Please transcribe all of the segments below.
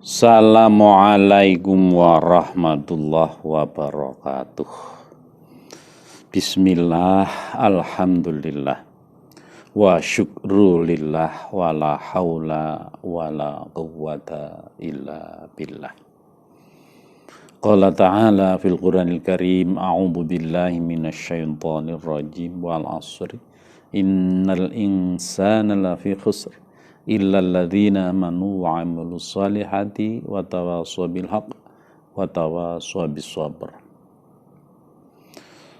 Assalamualaikum warahmatullahi wabarakatuh. Bismillah, alhamdulillah, wa syukrulillah, wa la hawla wa la quwwata illa billah. Qala ta'ala fil Qur'anil Karim, a'udzu billahi minasyaitonir rajim, wal 'ashri innal insana lafi khusr illa alladzina amanu wa 'amilus solihati wa tawassaw bil haqq wa tawassaw bis sabr.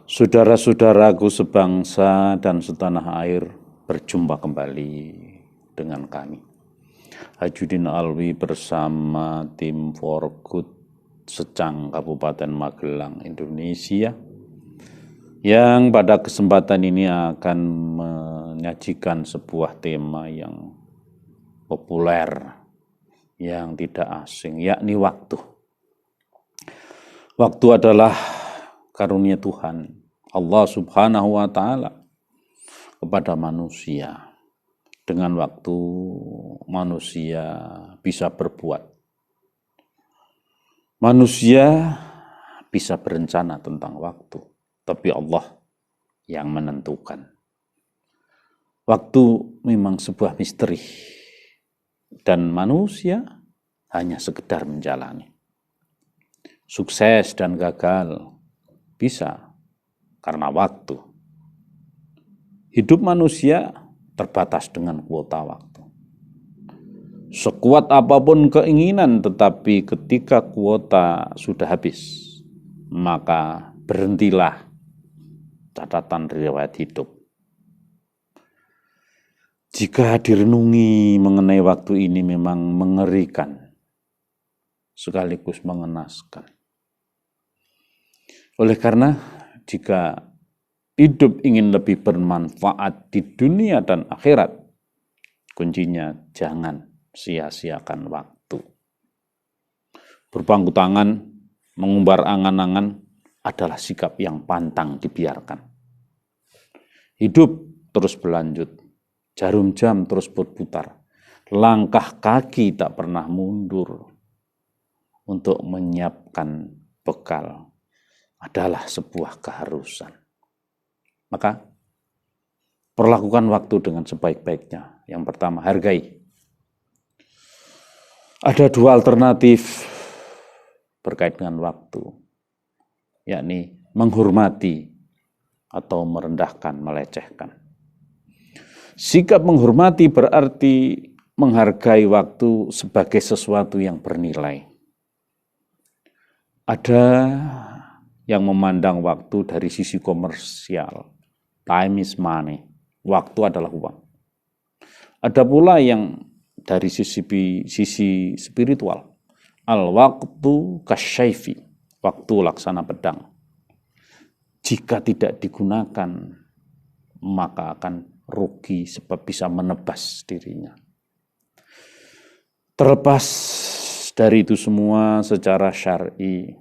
Saudara-saudaraku sebangsa dan setanah air, berjumpa kembali dengan kami Hajuddin Alwi bersama tim For Good Secang Kabupaten Magelang, Indonesia, yang pada kesempatan ini akan menyajikan sebuah tema yang populer, yang tidak asing, yakni waktu. Waktu adalah karunia Tuhan Allah Subhanahu wa Ta'ala kepada manusia. Dengan waktu manusia bisa berbuat, manusia bisa berencana tentang waktu, tapi Allah yang menentukan. Waktu memang sebuah misteri, dan manusia hanya sekedar menjalani. Sukses dan gagal bisa karena waktu. Hidup manusia terbatas dengan kuota waktu. Sekuat apapun keinginan, tetapi ketika kuota sudah habis, maka berhentilah catatan riwayat hidup. Jika direnungi mengenai waktu ini memang mengerikan, sekaligus mengenaskan. Oleh karena jika hidup ingin lebih bermanfaat di dunia dan akhirat, kuncinya jangan sia-siakan waktu. Berpangku tangan, mengumbar angan-angan adalah sikap yang pantang dibiarkan. Hidup terus berlanjut, jarum jam terus berputar, langkah kaki tak pernah mundur. Untuk menyiapkan bekal adalah sebuah keharusan. Maka perlakukan waktu dengan sebaik-baiknya. Yang pertama, hargai. Ada dua alternatif berkait dengan waktu, yakni menghormati atau merendahkan, melecehkan. Sikap menghormati berarti menghargai waktu sebagai sesuatu yang bernilai. Ada yang memandang waktu dari sisi komersial. Time is money. Waktu adalah uang. Ada pula yang dari sisi spiritual. Al-waqtu kasyaifi. Waktu laksana pedang. Jika tidak digunakan, maka akan rugi sebab bisa menebas dirinya. Terlepas dari itu semua secara syar'i,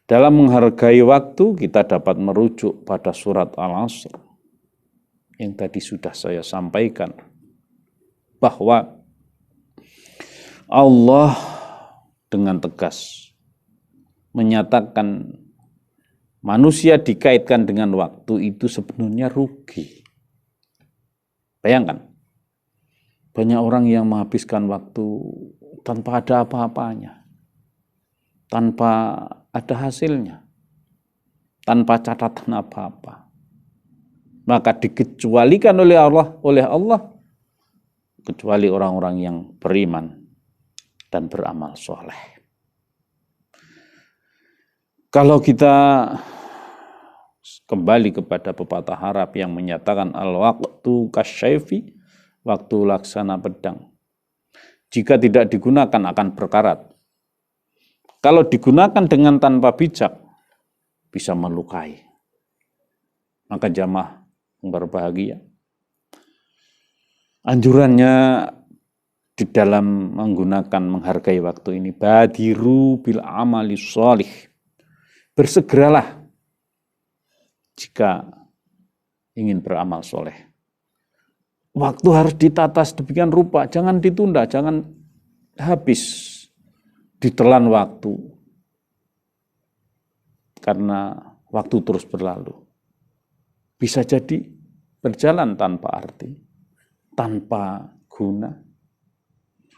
dalam menghargai waktu kita dapat merujuk pada surat Al-Asr yang tadi sudah saya sampaikan, bahwa Allah dengan tegas menyatakan manusia dikaitkan dengan waktu itu sebenarnya rugi. Bayangkan, banyak orang yang menghabiskan waktu tanpa ada apa-apanya, tanpa ada hasilnya, tanpa catatan apa-apa. Maka dikecualikan oleh Allah, kecuali orang-orang yang beriman dan beramal soleh. Kalau kita kembali kepada pepatah Arab yang menyatakan al-waqtu kasyaifi, waktu laksana pedang. Jika tidak digunakan akan berkarat. Kalau digunakan dengan tanpa bijak, bisa melukai. Maka jamaah yang berbahagia, anjurannya di dalam menggunakan menghargai waktu ini. Badiru bil amali sholih. Bersegeralah jika ingin beramal soleh. Waktu harus ditata sedemikian rupa, jangan ditunda, jangan habis ditelan waktu. Karena waktu terus berlalu. Bisa jadi berjalan tanpa arti, tanpa guna.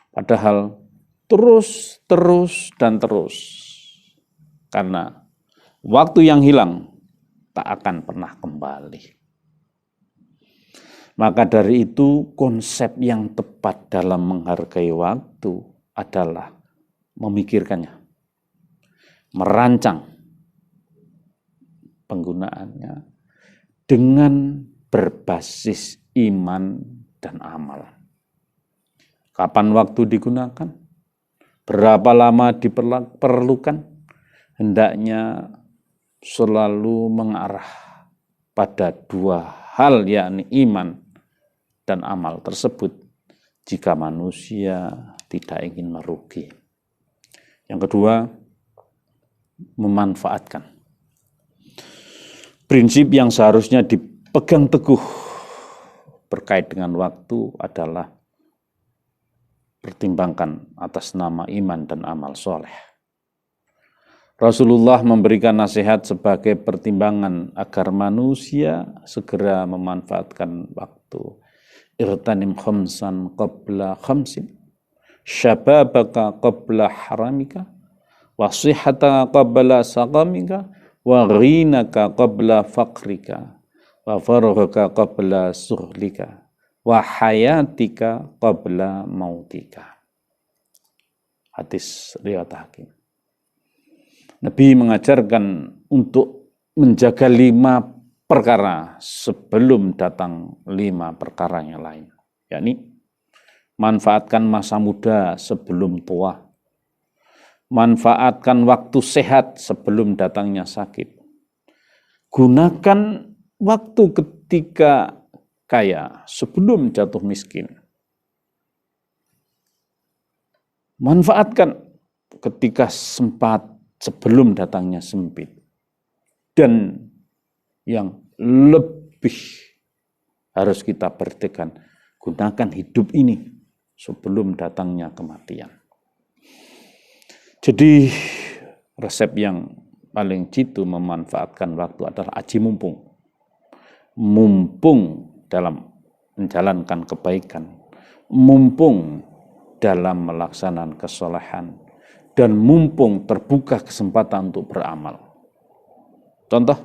Padahal terus, dan terus. Karena waktu yang hilang tak akan pernah kembali. Maka dari itu konsep yang tepat dalam menghargai waktu adalah memikirkannya, merancang penggunaannya dengan berbasis iman dan amal. Kapan waktu digunakan? Berapa lama diperlukan? Hendaknya selalu mengarah pada dua hal, yakni iman dan amal tersebut jika manusia tidak ingin merugi. Yang kedua, memanfaatkan. Prinsip yang seharusnya dipegang teguh berkait dengan waktu adalah pertimbangkan atas nama iman dan amal soleh. Rasulullah memberikan nasihat sebagai pertimbangan agar manusia segera memanfaatkan waktu. Irtanim khamsan qabla khamsin, syababaka qabla haramika, wasihata qabla saqamika, wa ghinaka qabla faqrika, wa farghaka qabla suhlika, wa hayatika qabla mautika. Hadis riwayat Hakim. Nabi mengajarkan untuk menjaga 5 perkara sebelum datang 5 perkara yang lain. Yakni manfaatkan masa muda sebelum tua. Manfaatkan waktu sehat sebelum datangnya sakit. Gunakan waktu ketika kaya sebelum jatuh miskin. Manfaatkan ketika sempat sebelum datangnya sempit. Dan yang lebih harus kita perhatikan, gunakan hidup ini sebelum datangnya kematian. Jadi resep yang paling jitu memanfaatkan waktu adalah aji mumpung. Mumpung dalam menjalankan kebaikan, mumpung dalam melaksanakan kesolehan, dan mumpung terbuka kesempatan untuk beramal. Contoh,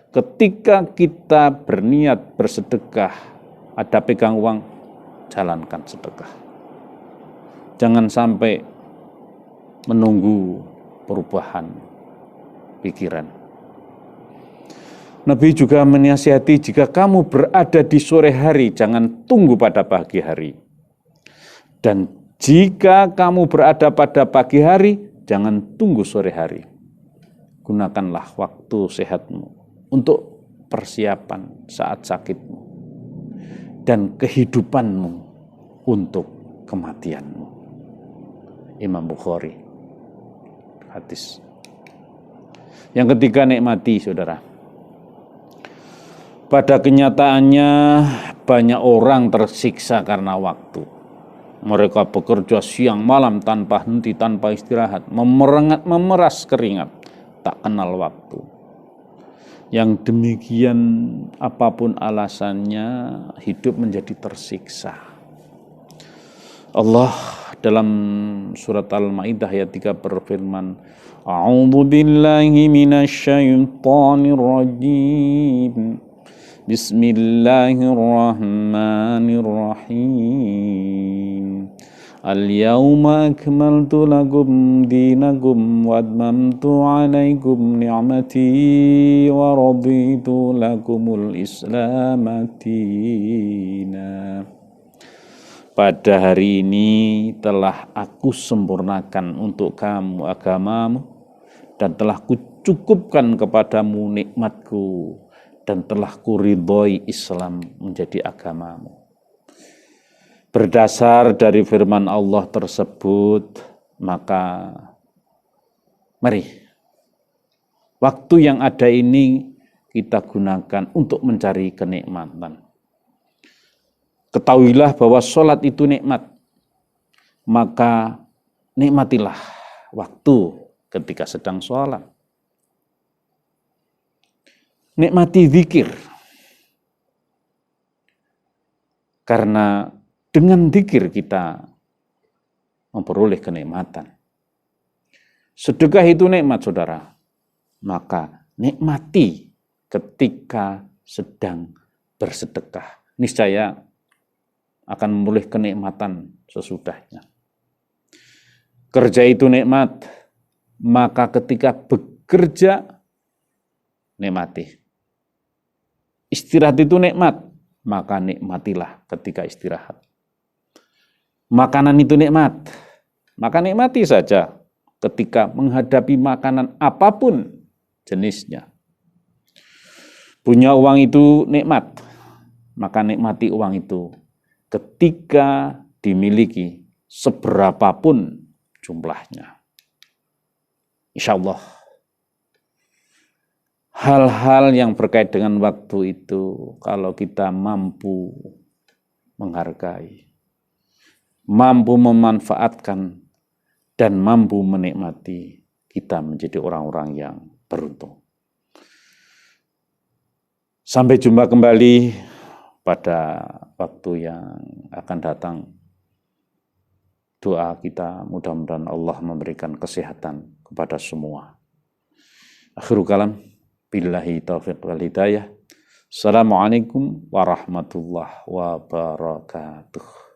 ketika kita berniat bersedekah, ada pegang uang, jalankan sedekah. Jangan sampai menunggu perubahan pikiran. Nabi juga menasihati, jika kamu berada di sore hari, jangan tunggu pada pagi hari. Dan jika kamu berada pada pagi hari, jangan tunggu sore hari. Gunakanlah waktu sehatmu untuk persiapan saat sakitmu dan kehidupanmu untuk kematianmu. Imam Bukhari, hadis. Yang ketiga, nikmati, saudara. Pada kenyataannya banyak orang tersiksa karena waktu. Mereka bekerja siang malam tanpa henti, tanpa istirahat, memeras keringat, tak kenal waktu. Yang demikian apapun alasannya, hidup menjadi tersiksa. Allah dalam surat Al-Maidah ayat 3 berfirman, A'udzu billahi minasyaitonir rajim. Bismillahirrahmanirrahim. Al-yawma akmaltu lakum dinakum wa atmamtu alaikum ni'mati wa raditu lakumul Islam dina. Pada hari ini telah aku sempurnakan untuk kamu agamamu dan telah kucukupkan kepadamu nikmatku dan telah kuridhoi Islam menjadi agamamu. Berdasar dari firman Allah tersebut, maka mari waktu yang ada ini kita gunakan untuk mencari kenikmatan. Ketahuilah bahwa sholat itu nikmat, maka nikmatilah waktu ketika sedang sholat. Nikmati zikir, karena dengan zikir kita memperoleh kenikmatan. Sedekah itu nikmat, saudara. Maka nikmati ketika sedang bersedekah. Niscaya akan memperoleh kenikmatan sesudahnya. Kerja itu nikmat, maka ketika bekerja, nikmati. Istirahat itu nikmat, maka nikmatilah ketika istirahat. Makanan itu nikmat, maka nikmati saja ketika menghadapi makanan apapun jenisnya. Punya uang itu nikmat, maka nikmati uang itu ketika dimiliki seberapapun jumlahnya. Insya Allah, hal-hal yang berkait dengan waktu itu, kalau kita mampu menghargai, mampu memanfaatkan, dan mampu menikmati, kita menjadi orang-orang yang beruntung. Sampai jumpa kembali pada waktu yang akan datang. Doa kita mudah-mudahan Allah memberikan kesehatan kepada semua. Akhirul kalam, billahi taufiq wal hidayah. Assalamualaikum warahmatullahi wabarakatuh.